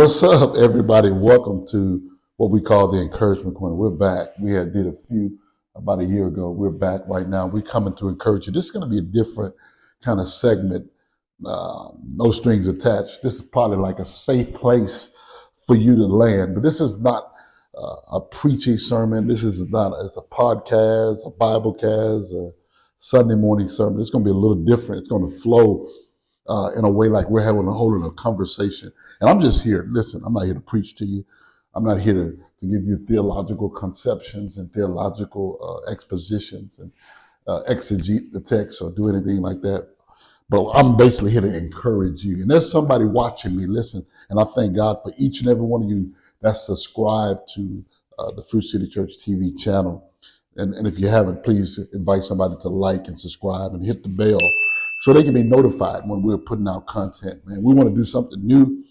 What's up, everybody? Welcome to what we call the Encouragement Corner. We're back. We had did a few about a year ago. We're back right now. We're coming to encourage you. This is going to be a different kind of segment. No strings attached. This is probably like a safe place for you to land. But this is not a preachy sermon. This is not. It's a podcast, a Biblecast, a Sunday morning sermon. It's going to be a little different. It's going to flow in a way like we're having a holding a conversation. And I'm just here. Listen, I'm not here to preach to you. I'm not here to give you theological conceptions and theological expositions and exegete the text or do anything like that. But I'm basically here to encourage you. And there's somebody watching me. Listen, and I thank God for each and every one of you that's subscribed to the Fruit City Church TV channel. And if you haven't, please invite somebody to like and subscribe and hit the bell so they can be notified when we're putting out content, man. We want to do something new.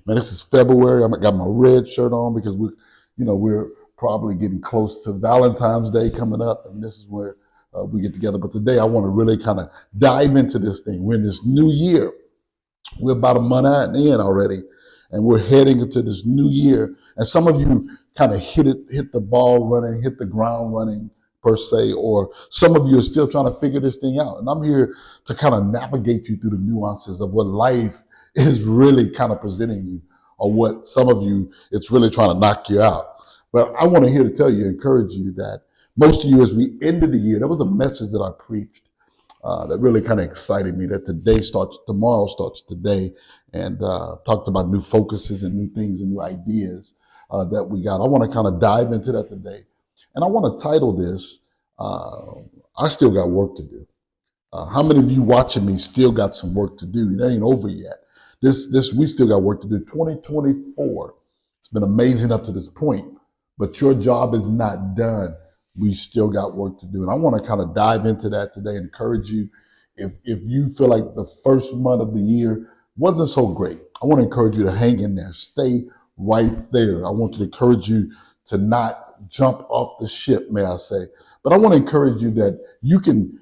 Man, this is February. I got my red shirt on because we're probably getting close to Valentine's Day coming up, and this is where we get together. But today I want to really kind of dive into this thing. We're in this new year. We're about a month in already, and we're heading into this new year. And some of you kind of hit the ball running, hit the ground running, per se, or some of you are still trying to figure this thing out. And I'm here to kind of navigate you through the nuances of what life is really kind of presenting you, or what some of you, it's really trying to knock you out. But I want to here to tell you, encourage you that most of you, as we ended the year, there was a message that I preached that really kind of excited me, that tomorrow starts today, and talked about new focuses and new things and new ideas that we got. I want to kind of dive into that today. And I want to title this, I Still Got Work to Do. How many of you watching me still got some work to do? It ain't over yet. We still got work to do. 2024, it's been amazing up to this point, but your job is not done. We still got work to do. And I want to kind of dive into that today, encourage you. If you feel like the first month of the year wasn't so great, I want to encourage you to hang in there. Stay right there. I want to encourage you to not jump off the ship, may I say. But I want to encourage you that you can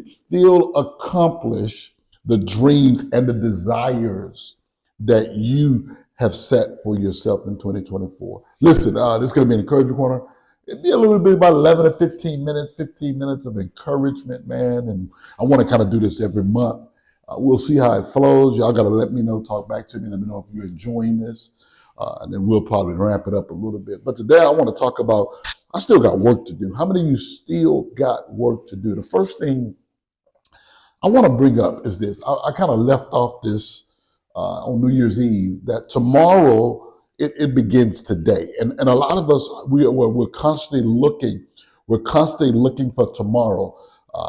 still accomplish the dreams and the desires that you have set for yourself in 2024. Listen, this is going to be an encouragement corner. It'd be a little bit about 11 to 15 minutes of encouragement, man. And I want to kind of do this every month. We'll see how it flows. Y'all got to let me know, talk back to me. Let me know if you're enjoying this. And then we'll probably ramp it up a little bit. But today I want to talk about, I still got work to do. How many of you still got work to do? The first thing I want to bring up is this. I kind of left off this on New Year's Eve, that tomorrow it begins today. And a lot of us, we're constantly looking for tomorrow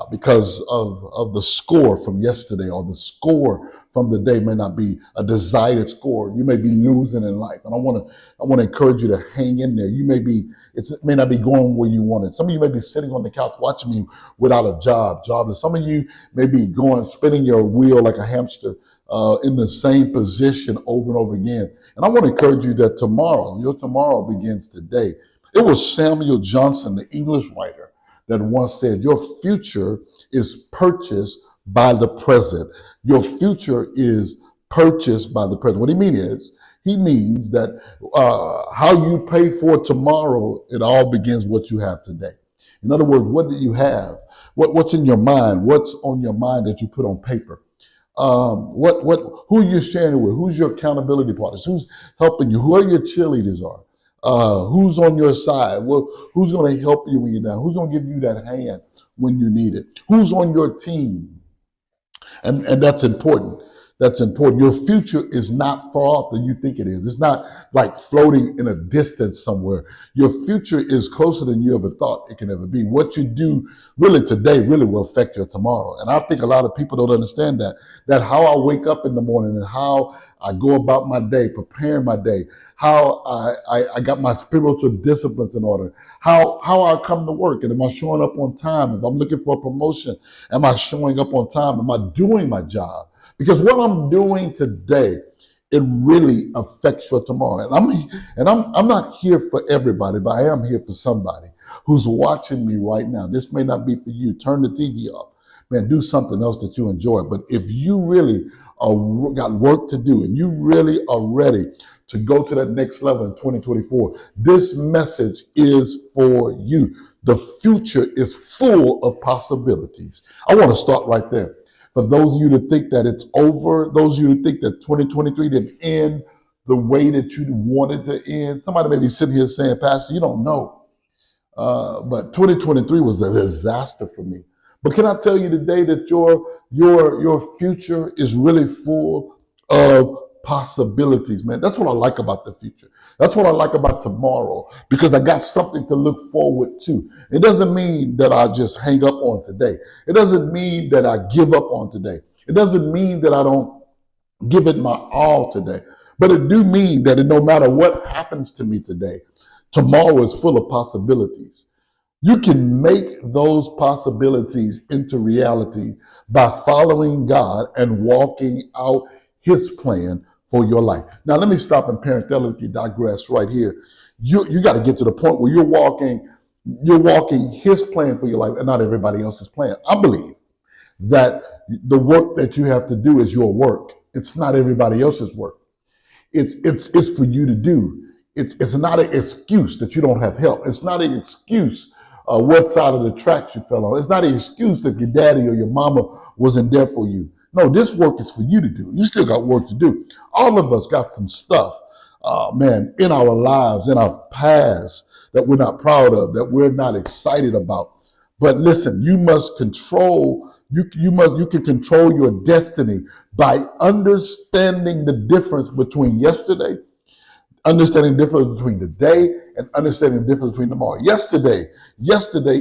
because of the score from yesterday, or the score from the day may not be a desired score. You may be losing in life, and I want to encourage you to hang in there. It may not be going where you want it. Some of you may be sitting on the couch watching me without a jobless. Some of you may be spinning your wheel like a hamster in the same position over and over again. And I want to encourage you that your tomorrow begins today. It was Samuel Johnson, the English writer, that once said, your future is purchased by the present. Your future is purchased by the present. What he means that how you pay for tomorrow, it all begins what you have today. In other words, what do you have? What's in your mind? What's on your mind that you put on paper? Who you're sharing it with? Who's your accountability partners? Who's helping you? Who are your cheerleaders are? Who's on your side? Who's going to help you when you're down? Who's going to give you that hand when you need it? Who's on your team? And that's important. That's important. Your future is not far off than you think it is. It's not like floating in a distance somewhere. Your future is closer than you ever thought it can ever be. What you do really today really will affect your tomorrow. And I think a lot of people don't understand that how I wake up in the morning and how I go about my day, preparing my day, how I got my spiritual disciplines in order, how I come to work, and am I showing up on time? If I'm looking for a promotion, am I showing up on time? Am I doing my job? Because what I'm doing today, it really affects your tomorrow. And I'm not here for everybody, but I am here for somebody who's watching me right now. This may not be for you. Turn the TV off. man, do something else that you enjoy. But if you really got work to do and you really are ready to go to that next level in 2024, this message is for you. The future is full of possibilities. I want to start right there. For those of you to think that it's over, those of you to think that 2023 didn't end the way that you wanted to end, somebody may be sitting here saying, Pastor, you don't know. But 2023 was a disaster for me. But can I tell you today that your future is really full of possibilities, man? That's what I like about the future. That's what I like about tomorrow, because I got something to look forward to. It doesn't mean that I just hang up on today. It doesn't mean that I give up on today. It doesn't mean that I don't give it my all today. But it do mean that no matter what happens to me today, tomorrow is full of possibilities. You can make those possibilities into reality by following God and walking out his plan for your life. Now, let me stop and parenthetically digress right here. You got to get to the point where you're walking his plan for your life and not everybody else's plan. I believe that the work that you have to do is your work. It's not everybody else's work. It's for you to do. It's not an excuse that you don't have help. It's not an excuse what side of the tracks you fell on. It's not an excuse that your daddy or your mama wasn't there for you. No, this work is for you to do. You still got work to do. All of us got some stuff, man, in our lives, in our past that we're not proud of, that we're not excited about. But listen, you must control. You can control your destiny by understanding the difference between yesterday, understanding the difference between today, and understanding the difference between tomorrow. Yesterday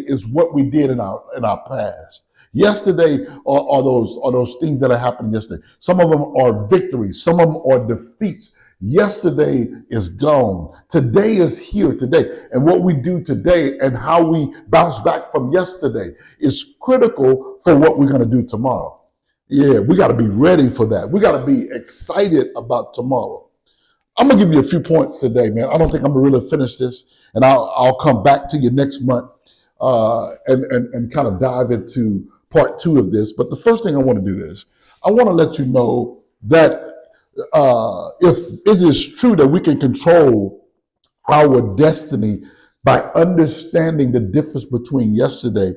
is what we did in our past. Yesterday are those things that are happening yesterday. Some of them are victories. Some of them are defeats. Yesterday is gone. Today is here today. And what we do today and how we bounce back from yesterday is critical for what we're going to do tomorrow. Yeah, we got to be ready for that. We got to be excited about tomorrow. I'm going to give you a few points today, man. I don't think I'm going to really finish this, and I'll come back to you next month and kind of dive into part 2 of this. But the first thing I want to do is I want to let you know that if it is true that we can control our destiny by understanding the difference between yesterday,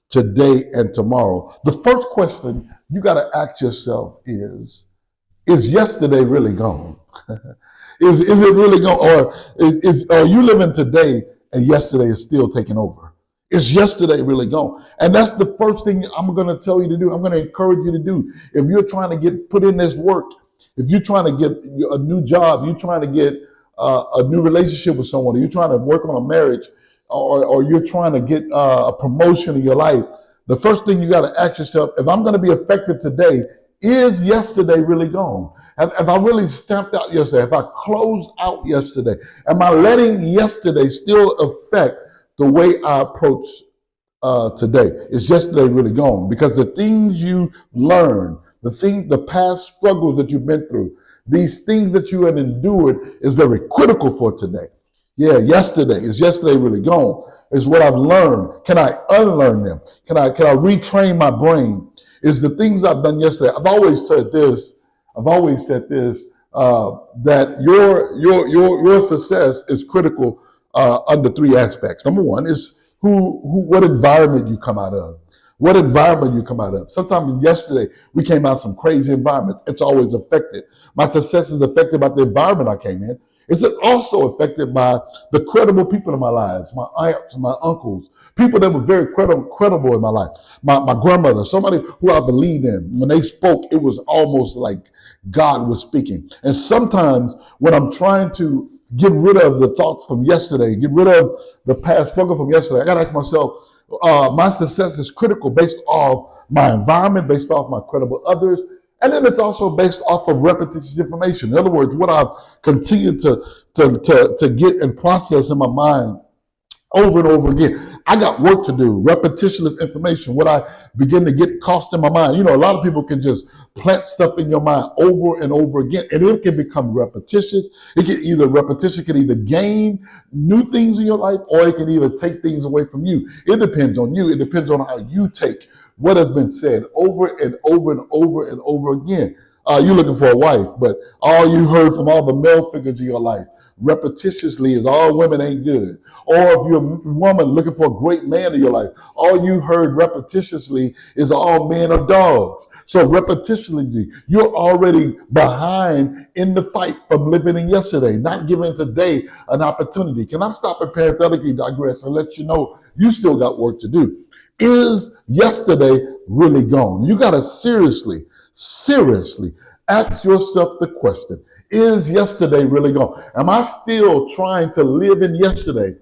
today, and tomorrow, the first question you got to ask yourself is yesterday really gone? Is it really gone? Or are you living today and yesterday is still taking over? Is yesterday really gone? And that's the first thing I'm going to tell you to do. I'm going to encourage you to do. If you're trying to put in this work, if you're trying to get a new job, you're trying to get a new relationship with someone, or you're trying to work on a marriage, or you're trying to get a promotion in your life, the first thing you got to ask yourself, if I'm going to be effective today, is yesterday really gone? Have I really stamped out yesterday? Have I closed out yesterday? Am I letting yesterday still affect the way I approach today? Is yesterday really gone? Because the things you learn, the past struggles that you've been through, these things that you have endured is very critical for today. Yeah, is yesterday really gone? Is what I've learned. Can I unlearn them? Can I retrain my brain? Is the things I've done yesterday. I've always said this, that your success is critical under 3 aspects. Number 1 is what environment you come out of. What environment you come out of. Sometimes yesterday we came out of some crazy environments. It's always affected. My success is affected by the environment I came in. It's also affected by the credible people in my lives, my aunts, my uncles, people that were very credible in my life. My grandmother, somebody who I believed in. When they spoke, it was almost like God was speaking. And sometimes when I'm trying to get rid of the thoughts from yesterday, get rid of the past struggle from yesterday, I got to ask myself, my success is critical based off my environment, based off my credible others, and then it's also based off of repetitious information. In other words, what I've continued to get and process in my mind over and over again. I got work to do. Repetitious information, what I begin to get caught in my mind. You know, a lot of people can just plant stuff in your mind over and over again, and it can become repetitious. Repetition can either gain new things in your life, or it can either take things away from you. It depends on you. It depends on how you take what has been said over and over and over and over again. You're looking for a wife, but all you heard from all the male figures in your life repetitiously is all women ain't good. Or if you're a woman looking for a great man in your life, all you heard repetitiously is all men are dogs. So repetitiously, you're already behind in the fight from living in yesterday, not giving today an opportunity. Can I stop and parenthetically digress and let you know you still got work to do? Is yesterday really gone? You got to seriously ask yourself the question, is yesterday really gone? Am I still trying to live in yesterday?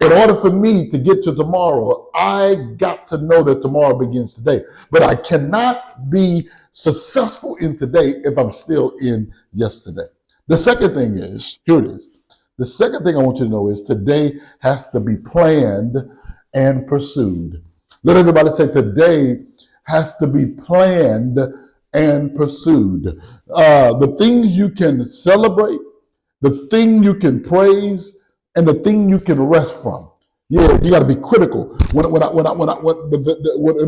In order for me to get to tomorrow, I got to know that tomorrow begins today. But I cannot be successful in today if I'm still in yesterday. The second thing is, here it is. The second thing I want you to know is today has to be planned and pursued. Let everybody say today has to be planned and pursued. The things you can celebrate, the thing you can praise, and the thing you can rest from. Yeah, you got to be critical. In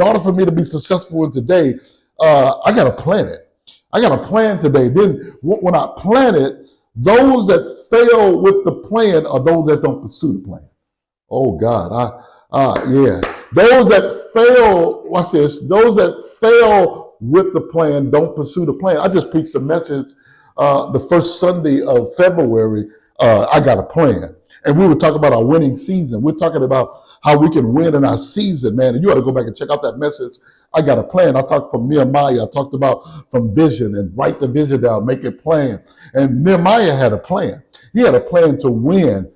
order for me to be successful in today, I got to plan it. I got to plan today. Then when I plan it, those that fail with the plan are those that don't pursue the plan. Oh God, yeah. Those that fail, watch this, those that fail with the plan don't pursue the plan. I just preached a message the first Sunday of February. I got a plan. And we were talking about our winning season. We're talking about how we can win in our season, man. And you ought to go back and check out that message. I got a plan. I talked from Nehemiah. I talked about from vision and write the vision down, make it plain. And Nehemiah had a plan. He had a plan to win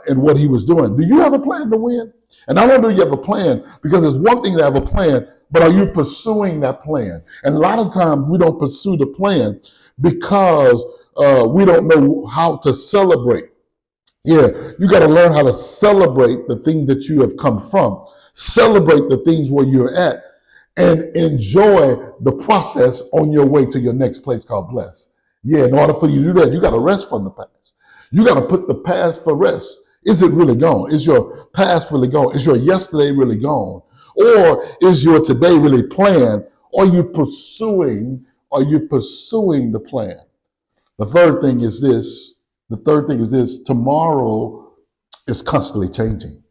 in what he was doing. Do you have a plan to win? And I don't know you have a plan, because it's one thing to have a plan, but are you pursuing that plan? And a lot of times we don't pursue the plan because we don't know how to celebrate. Yeah, you got to learn how to celebrate the things that you have come from, celebrate the things where you're at, and enjoy the process on your way to your next place called blessed. Yeah, in order for you to do that, you got to rest from the past. You got to put the past for rest. Is it really gone? Is your past really gone? Is your yesterday really gone? Or is your today really planned? Are you pursuing the plan? The third thing is this, tomorrow is constantly changing.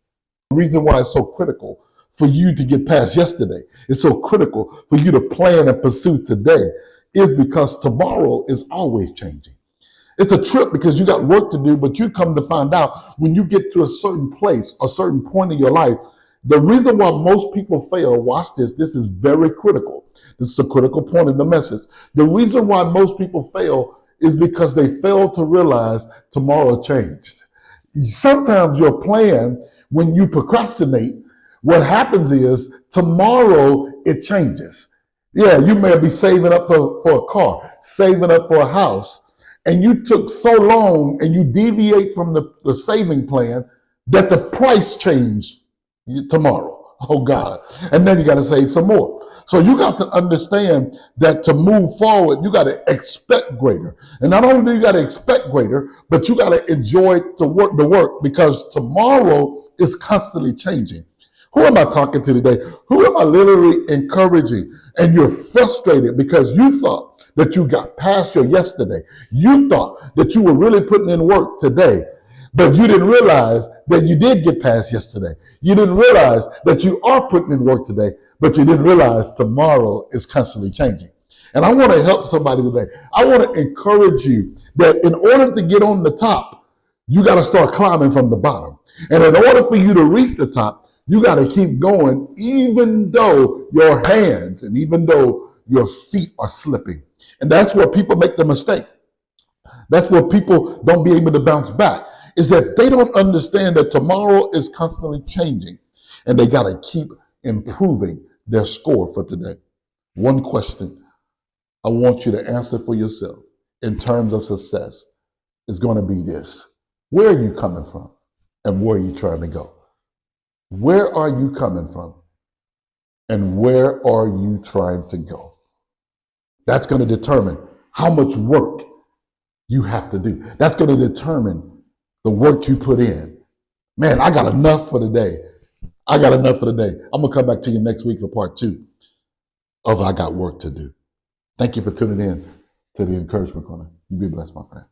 The reason why it's so critical for you to get past yesterday, it's so critical for you to plan and pursue today, is because tomorrow is always changing. It's a trip because you got work to do, but you come to find out when you get to a certain place, a certain point in your life, the reason why most people fail, watch this, this is very critical. This is a critical point in the message. The reason why most people fail is because they fail to realize tomorrow changed. Sometimes your plan, when you procrastinate, what happens is tomorrow it changes. Yeah, you may be saving up for a car, saving up for a house, and you took so long and you deviate from the saving plan that the price changed tomorrow. Oh God. And then you got to save some more. So you got to understand that to move forward, you got to expect greater. And not only do you got to expect greater, but you got to enjoy the work because tomorrow is constantly changing. Who am I talking to today? Who am I literally encouraging? And you're frustrated because you thought that you got past your yesterday. You thought that you were really putting in work today. But you didn't realize that you did get past yesterday. You didn't realize that you are putting in work today, but you didn't realize tomorrow is constantly changing. And I want to help somebody today. I want to encourage you that in order to get on the top, you got to start climbing from the bottom. And in order for you to reach the top, you got to keep going, even though your hands and even though your feet are slipping. And that's where people make the mistake. That's where people don't be able to bounce back. Is that they don't understand that tomorrow is constantly changing and they got to keep improving their score for today. One question I want you to answer for yourself in terms of success is going to be this. Where are you coming from and where are you trying to go? Where are you coming from and where are you trying to go? That's going to determine how much work you have to do. That's going to determine the work you put in. Man, I got enough for today. I got enough for the day. I'm going to come back to you next week for part 2 of I Got Work to Do. Thank you for tuning in to the Encouragement Corner. You be blessed, my friend.